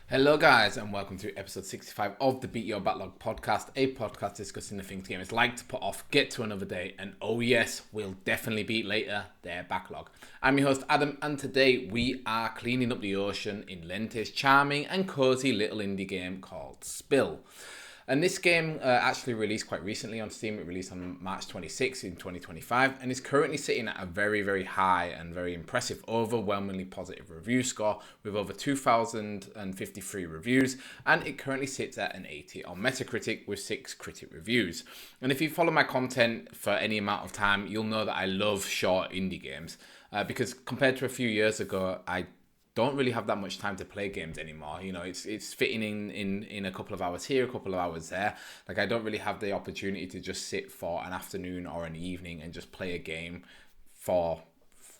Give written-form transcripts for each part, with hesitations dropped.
Hello guys and welcome to episode 65 of the Beat Your Backlog podcast, a podcast discussing the things gamers like to put off, get to another day, and oh yes, we'll definitely beat later, their backlog. I'm your host Adam, and today we are cleaning up the ocean in Lente's charming and cozy little indie game called Spill. And this game actually released quite recently on Steam. It released on March 26th in 2025 and is currently sitting at a very, very high and very impressive, overwhelmingly positive review score with over 2,053 reviews. And it currently sits at an 80 on Metacritic with 6 critic reviews. And if you follow my content for any amount of time, you'll know that I love short indie games because compared to a few years ago, I don't really have that much time to play games anymore. You know, it's fitting in a couple of hours here, a couple of hours there. Like I don't really have the opportunity to just sit for an afternoon or an evening and just play a game for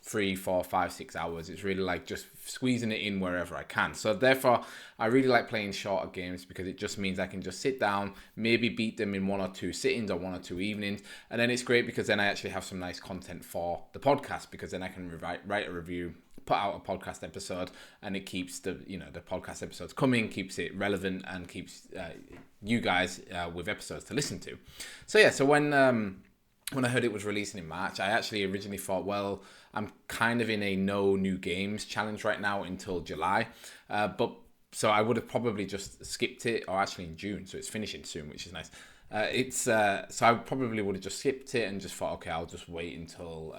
3, 4, 5, 6 hours. It's really like just squeezing it in wherever I can. So therefore, I really like playing shorter games because it just means I can just sit down, maybe beat them in 1 or 2 sittings or 1 or 2 evenings. And then it's great because then I actually have some nice content for the podcast because then I can write a review, put out a podcast episode, and it keeps the podcast episodes coming, keeps it relevant, and keeps you guys with episodes to listen to. So when I heard it was releasing in March, I actually originally thought, well, I'm kind of in a no new games challenge right now until July, but so I would have probably just skipped it, or actually in June, so it's finishing soon, which is nice. So I probably would have just skipped it and just thought, okay, I'll just wait until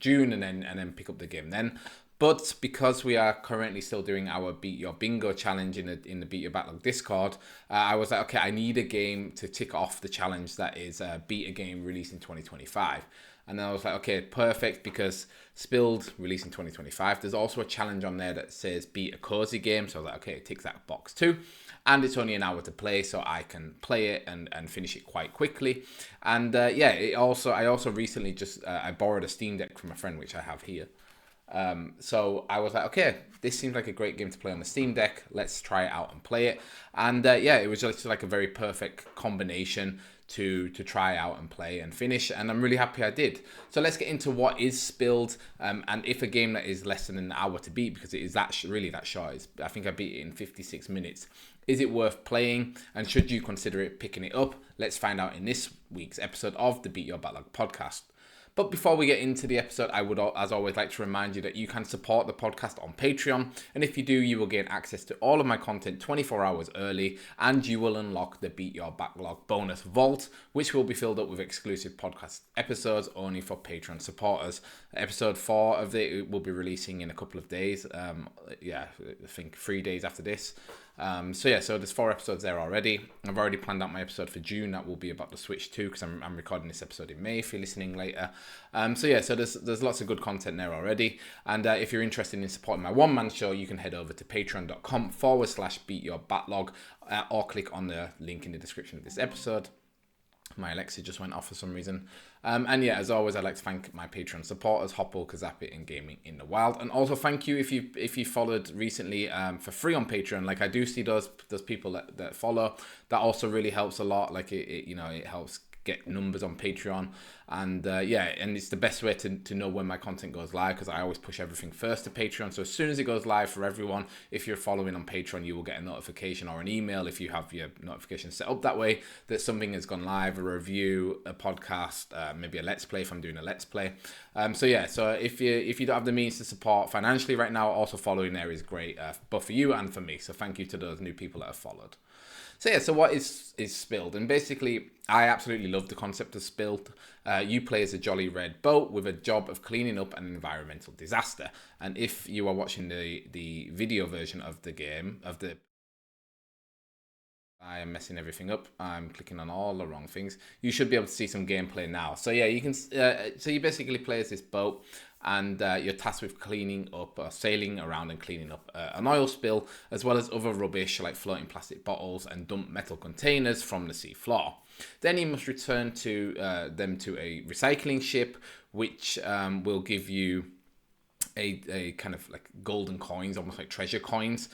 June and then pick up the game then. But because we are currently still doing our Beat Your Bingo challenge in the Beat Your Backlog Discord, I was like, okay, I need a game to tick off the challenge that is beat a game released in 2025. And then I was like, okay, perfect, because Spilled released in 2025. There's also a challenge on there that says beat a cozy game. So I was like, okay, it ticks that box too. And it's only an hour to play, so I can play it and finish it quite quickly. And I also recently just I borrowed a Steam Deck from a friend, which I have here. So I was like, okay, this seems like a great game to play on the Steam Deck. Let's try it out and play it. And it was just like a very perfect combination to try out and play and finish, and I'm really happy I did. So let's get into what is Spilled, and if a game that is less than an hour to beat, because it is really that short. I think I beat it in 56 minutes. Is it worth playing, and should you consider it picking it up? Let's find out in this week's episode of the Beat Your Backlog podcast. But before we get into the episode, I would, as always, like to remind you that you can support the podcast on Patreon. And if you do, you will gain access to all of my content 24 hours early, and you will unlock the Beat Your Backlog bonus vault, which will be filled up with exclusive podcast episodes only for Patreon supporters. Episode 4 of it will be releasing in a couple of days. I think 3 days after this. So there's 4 episodes there already. I've already planned out my episode for June. That will be about the Switch 2, because I'm recording this episode in May if you're listening later. So there's lots of good content there already. And if you're interested in supporting my one-man show, you can head over to patreon.com/beatyourbacklog or click on the link in the description of this episode. My Alexa just went off for some reason. As always, I'd like to thank my Patreon supporters, Hopple, Kazapit, and Gaming in the Wild. And also thank you if you followed recently for free on Patreon. Like I do see those people that follow. That also really helps a lot. Like it helps get numbers on Patreon, and it's the best way to know when my content goes live, because I always push everything first to Patreon. So as soon as it goes live for everyone, if you're following on Patreon, you will get a notification or an email if you have your notifications set up that way that something has gone live, a review, a podcast, maybe a let's play if I'm doing a let's play. So if you don't have the means to support financially right now, also following there is great, both for you and for me. So thank you to those new people that have followed. So what is Spilled? And basically, I absolutely love the concept of Spilled. You play as a jolly red boat with a job of cleaning up an environmental disaster. And if you are watching the video version of the game, I am messing everything up. I'm clicking on all the wrong things. You should be able to see some gameplay now. So you can. So you basically play as this boat, and you're tasked with cleaning up, or sailing around and cleaning up an oil spill, as well as other rubbish like floating plastic bottles and dumped metal containers from the sea floor. Then you must return them to a recycling ship, which will give you a kind of like golden coins, almost like treasure coins,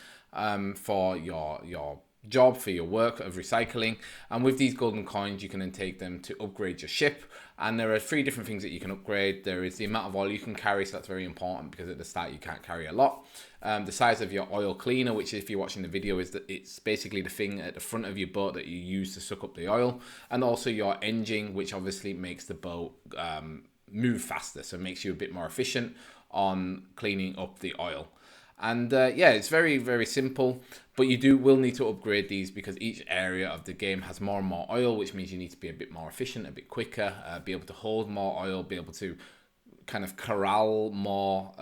for your job, for your work of recycling. And with these golden coins, you can then take them to upgrade your ship. And there are 3 different things that you can upgrade. There is the amount of oil you can carry, so that's very important because at the start you can't carry a lot. The size of your oil cleaner, which if you're watching the video, is that it's basically the thing at the front of your boat that you use to suck up the oil. And also your engine, which obviously makes the boat move faster, so it makes you a bit more efficient on cleaning up the oil. And yeah, it's very, very simple, but you will need to upgrade these because each area of the game has more and more oil, which means you need to be a bit more efficient, a bit quicker, be able to hold more oil, be able to kind of corral more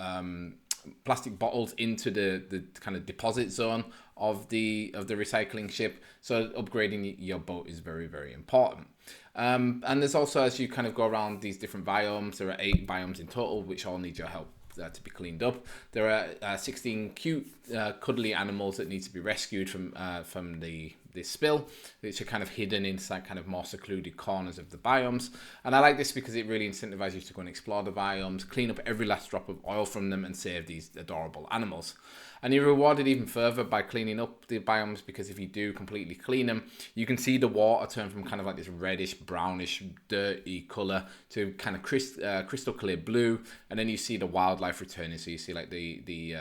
plastic bottles into the kind of deposit zone of the recycling ship. So upgrading your boat is very, very important. And there's also, as you kind of go around these different biomes, there are 8 biomes in total, which all need your help to be cleaned up. There are 16 cute, cuddly animals that need to be rescued from the spill, which are kind of hidden inside kind of more secluded corners of the biomes. And I like this because it really incentivizes you to go and explore the biomes, clean up every last drop of oil from them, and save these adorable animals. And you're rewarded even further by cleaning up the biomes, because if you do completely clean them, you can see the water turn from kind of like this reddish, brownish, dirty color to kind of crystal clear blue. And then you see the wildlife returning. So you see like the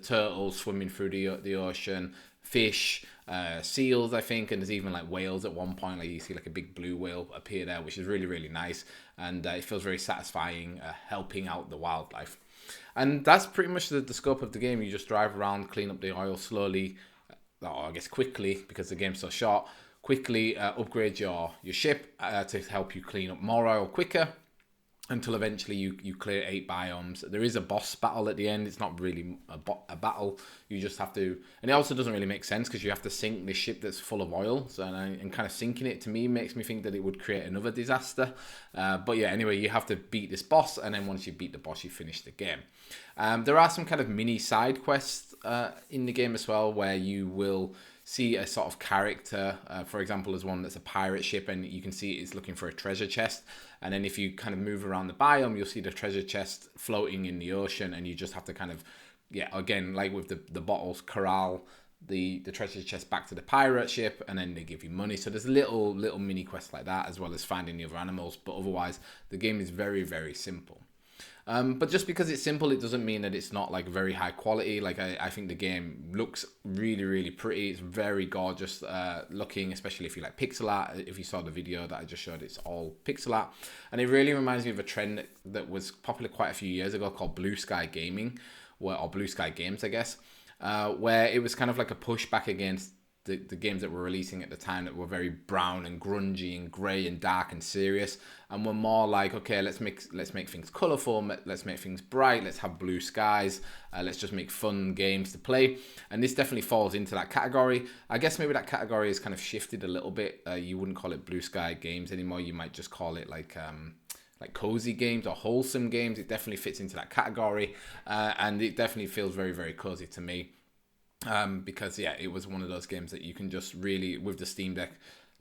turtles swimming through the ocean, fish, seals, I think, and there's even like whales at one point. Like you see like a big blue whale appear there, which is really, really nice. And it feels very satisfying helping out the wildlife. And that's pretty much the scope of the game. You just drive around, clean up the oil slowly, or I guess quickly, because the game's so short. Quickly upgrade your ship to help you clean up more oil quicker, until eventually you clear 8 biomes. There is a boss battle at the end. It's not really a battle. You just have to, and it also doesn't really make sense because you have to sink this ship that's full of oil. So and kind of sinking it to me makes me think that it would create another disaster. But yeah, anyway, you have to beat this boss, and then once you beat the boss, you finish the game. There are some kind of mini side quests in the game as well, where you will see a sort of character. For example, there's one that's a pirate ship, and you can see it's looking for a treasure chest. And then if you kind of move around the biome, you'll see the treasure chest floating in the ocean, and you just have to kind of, yeah, again, like with the bottles, corral the treasure chest back to the pirate ship, and then they give you money. So there's little mini quests like that, as well as finding the other animals. But otherwise, the game is very, very simple. But just because it's simple, it doesn't mean that it's not like very high quality. Like I think the game looks really, really pretty. It's very gorgeous looking, especially if you like pixel art. If you saw the video that I just showed, it's all pixel art. And it really reminds me of a trend that was popular quite a few years ago called Blue Sky Gaming, or Blue Sky Games, I guess, where it was kind of like a pushback against the games that were releasing at the time that were very brown and grungy and grey and dark and serious, and were more like, okay, let's make things colourful, let's make things bright, let's have blue skies, let's just make fun games to play. And this definitely falls into that category. I guess maybe that category has kind of shifted a little bit. You wouldn't call it Blue Sky Games anymore. You might just call it like cozy games or wholesome games. It definitely fits into that category, and it definitely feels very, very cozy to me. Because yeah, it was one of those games that you can just really, with the Steam Deck,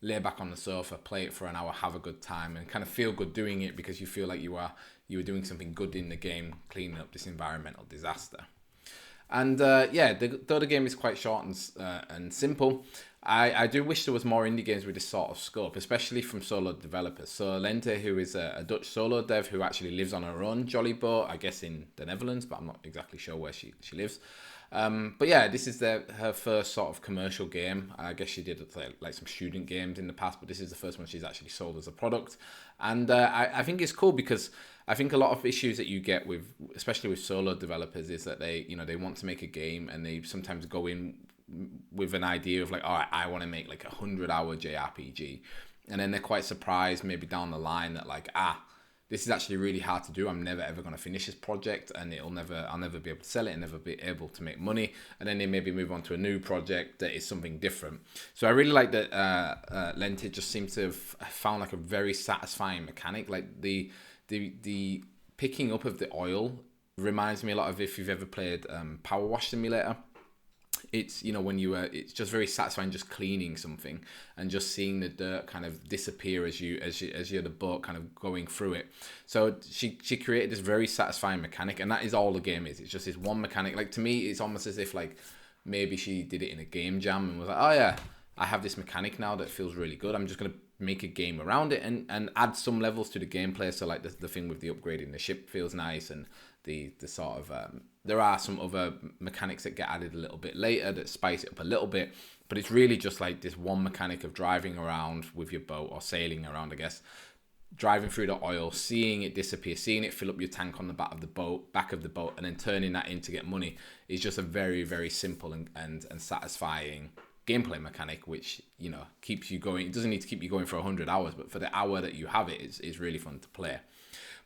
lay back on the sofa, play it for an hour, have a good time, and kind of feel good doing it because you feel like you were doing something good in the game, cleaning up this environmental disaster. And yeah, though the game is quite short and simple, I do wish there was more indie games with this sort of scope, especially from solo developers. So Lente, who is a Dutch solo dev who actually lives on her own jolly boat, I guess in the Netherlands, but I'm not exactly sure where she lives. But yeah, this is her first sort of commercial game. I guess she did like some student games in the past, but this is the first one she's actually sold as a product. And I think it's cool because I think a lot of issues that you get with, especially with solo developers, is that they want to make a game and they sometimes go in with an idea of like, all right, I want to make like 100-hour JRPG. And then they're quite surprised maybe down the line that like, this is actually really hard to do. I'm never ever going to finish this project, and I'll never be able to sell it and never be able to make money. And then they maybe move on to a new project that is something different. So I really like that Lente just seems to have found like a very satisfying mechanic. Like the picking up of the oil reminds me a lot of if you've ever played Power Wash Simulator. It's when it's just very satisfying just cleaning something and just seeing the dirt kind of disappear as you're the boat kind of going through it. So she created this very satisfying mechanic, and that is all the game is. It's just this one mechanic. Like to me, it's almost as if like maybe she did it in a game jam and was like, oh yeah, I have this mechanic now that feels really good. I'm just going to make a game around it and add some levels to the gameplay. So like the thing with the upgrading the ship feels nice, and the sort of there are some other mechanics that get added a little bit later that spice it up a little bit, but it's really just like this one mechanic of driving around with your boat, or sailing around, I guess, driving through the oil, seeing it disappear, seeing it fill up your tank on the back of the boat, and then turning that in to get money is just a very, very simple and satisfying gameplay mechanic, which, you know, keeps you going. It doesn't need to keep you going for 100 hours, but for the hour that you have it, it's really fun to play.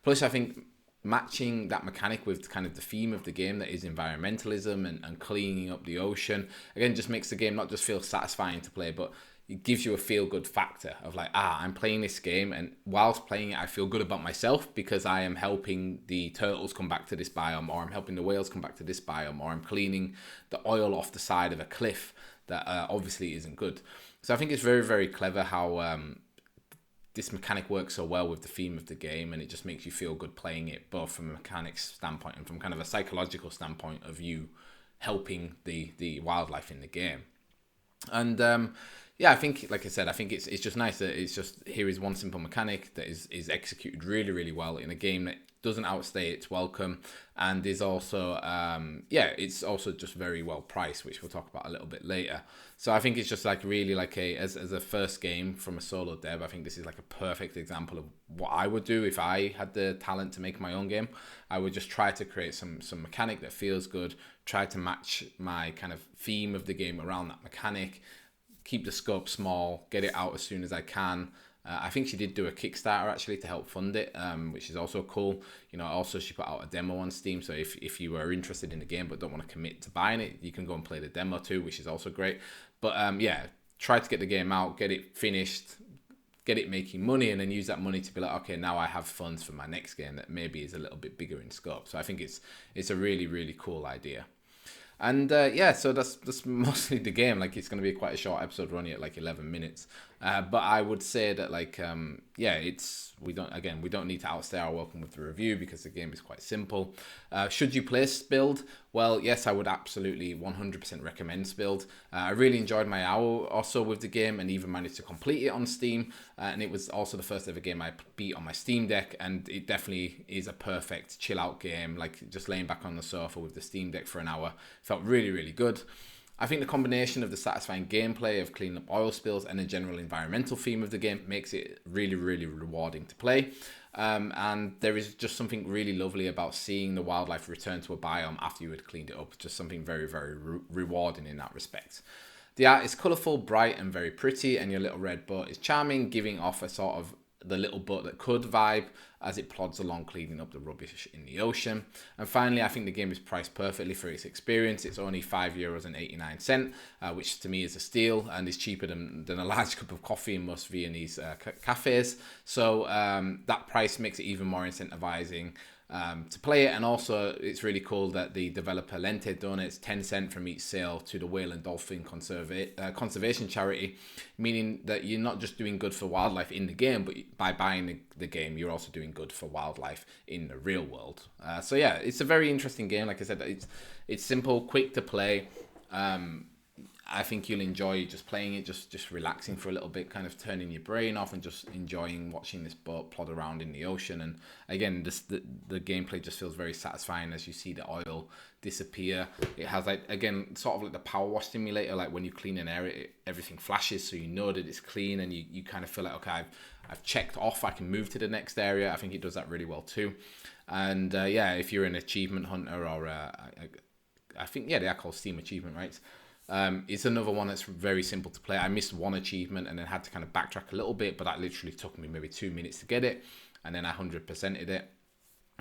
Plus, I think matching that mechanic with kind of the theme of the game, that is environmentalism and cleaning up the ocean, again, just makes the game not just feel satisfying to play, but it gives you a feel-good factor of like, I'm playing this game, and whilst playing it, I feel good about myself because I am helping the turtles come back to this biome, or I'm helping the whales come back to this biome, or I'm cleaning the oil off the side of a cliff that obviously isn't good. So I think it's very, very clever how this mechanic works so well with the theme of the game, and it just makes you feel good playing it, both from a mechanics standpoint and from kind of a psychological standpoint of you helping the wildlife in the game. And yeah, I think, like I said, I think it's just nice that it's just, here is one simple mechanic that is executed really, really well in a game that doesn't outstay its welcome, and is also it's also just very well priced, which we'll talk about a little bit later. So I think it's just like really like as a first game from a solo dev, I think this is like a perfect example of what I would do if I had the talent to make my own game. I would just try to create some mechanic that feels good, try to match my kind of theme of the game around that mechanic, keep the scope small, get it out as soon as I can. I think she did do a Kickstarter actually to help fund it, which is also cool. You know, also she put out a demo on Steam, so if you are interested in the game but don't want to commit to buying it, you can go and play the demo too, which is also great. But yeah, try to get the game out, get it finished, get it making money, and then use that money to be like, okay, now I have funds for my next game that maybe is a little bit bigger in scope. So I think it's a really, really cool idea. And yeah, so that's mostly the game. Like, it's going to be quite a short episode, running at like 11 minutes. But I would say that like yeah, we don't need to outstay our welcome with the review because the game is quite simple. Should you play Spilled? Well, yes, I would absolutely 100% recommend Spilled. I really enjoyed my hour or so with the game, and even managed to complete it on Steam. And it was also the first ever game I beat on my Steam Deck, and it definitely is a perfect chill out game. Like, just laying back on the sofa with the Steam Deck for an hour felt really, really good. I think the combination of the satisfying gameplay of cleaning up oil spills and the general environmental theme of the game makes it really, really rewarding to play. And there is just something really lovely about seeing the wildlife return to a biome after you had cleaned it up. Just something very, very rewarding in that respect. The art is colourful, bright, and very pretty, and your little red boat is charming, giving off a sort of the little boat that could vibe as it plods along cleaning up the rubbish in the ocean. And finally, I think the game is priced perfectly for its experience. It's only €5.89, which to me is a steal, and is cheaper than a large cup of coffee in most Viennese cafes. So that price makes it even more incentivizing to play it. And also, it's really cool that the developer Lente donates 10 cents from each sale to the Whale and Dolphin Conservation Charity, meaning that you're not just doing good for wildlife in the game, but by buying the game, you're also doing good for wildlife in the real world. So yeah, it's a very interesting game. Like I said, it's simple, quick to play. I think you'll enjoy just playing it, just relaxing for a little bit, kind of turning your brain off and just enjoying watching this boat plod around in the ocean. And again, the gameplay just feels very satisfying as you see the oil disappear. It has, like, again, sort of like the power wash simulator, like when you clean an area, everything flashes, so you know that it's clean, and you kind of feel like, okay, I've checked off, I can move to the next area. I think it does that really well too. And yeah, if you're an achievement hunter, or I think, yeah, they are called Steam achievement, right? It's another one that's very simple to play. I missed one achievement and then had to kind of backtrack a little bit, but that literally took me maybe 2 minutes to get it, and then I 100%ed it.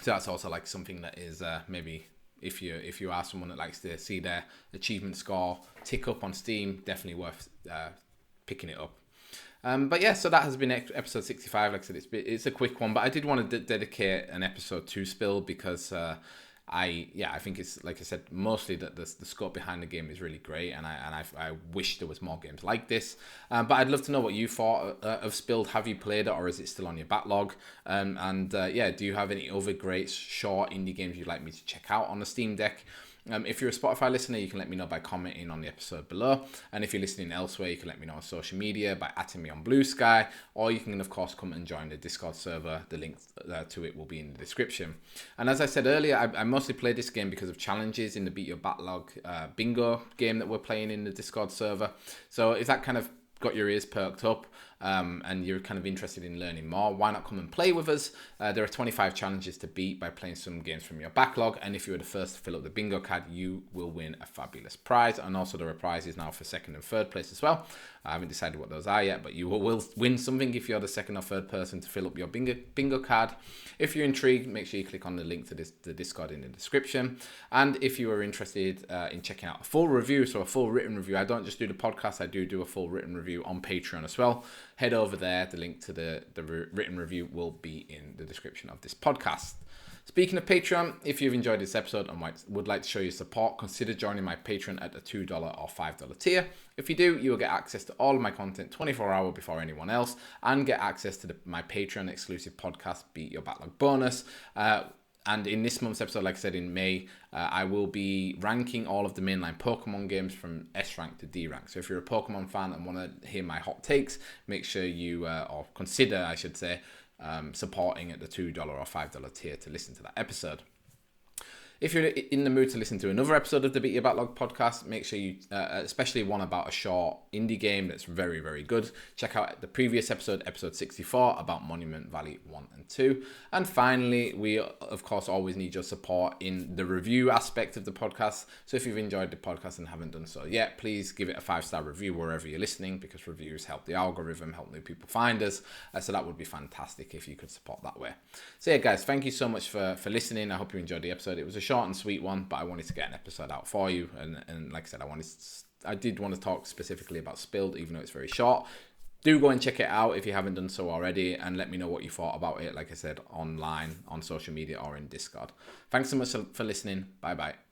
So that's also like something that is maybe if you are someone that likes to see their achievement score tick up on Steam, definitely worth picking it up. But yeah, so that has been episode 65. Like I said, it's a quick one, but I did want to dedicate an episode to Spill because I think it's, like I said, mostly that the scope behind the game is really great, and I wish there was more games like this. But I'd love to know what you thought of Spilled. Have you played it, or is it still on your backlog? Yeah, do you have any other great short indie games you'd like me to check out on the Steam Deck? If you're a Spotify listener, you can let me know by commenting on the episode below. And if you're listening elsewhere, you can let me know on social media by @ing me on Blue Sky, or you can, of course, come and join the Discord server. The link to it will be in the description. And as I said earlier, I mostly play this game because of challenges in the Beat Your Backlog bingo game that we're playing in the Discord server. So if that kind of got your ears perked up and you're kind of interested in learning more, why not come and play with us? There are 25 challenges to beat by playing some games from your backlog, and if you were the first to fill up the bingo card, you will win a fabulous prize. And also there are prizes now for second and third place as well. I haven't decided what those are yet, but you will win something if you're the second or third person to fill up your bingo card. If you're intrigued, make sure you click on the link to the Discord in the description. And if you are interested in checking out a full review, so a full written review, I don't just do the podcast, I do a full written review on Patreon as well. Head over there. The link to the written review will be in the description of this podcast. Speaking of Patreon, if you've enjoyed this episode and would like to show your support, consider joining my Patreon at the $2 or $5 tier. If you do, you will get access to all of my content 24 hours before anyone else, and get access to my Patreon exclusive podcast, Beat Your Backlog bonus. And in this month's episode, like I said, in May, I will be ranking all of the mainline Pokemon games from S rank to D rank. So if you're a Pokemon fan and want to hear my hot takes, make sure you, or consider, I should say, supporting at the $2 or $5 tier to listen to that episode. If you're in the mood to listen to another episode of the Beat Your Backlog podcast, make sure you, especially one about a short indie game that's very, very good, check out the previous episode, episode 64, about Monument Valley 1 and 2. And finally, we, of course, always need your support in the review aspect of the podcast. So if you've enjoyed the podcast and haven't done so yet, please give it a 5-star review wherever you're listening, because reviews help the algorithm, help new people find us. So that would be fantastic if you could support that way. So yeah, guys, thank you so much for listening. I hope you enjoyed the episode. It was a short and sweet one, but I wanted to get an episode out for you, and like I said, I did want to talk specifically about Spilled, even though it's very short. Do go and check it out if you haven't done so already, and let me know what you thought about it, like I said, online, on social media, or in Discord. Thanks so much for listening. Bye bye.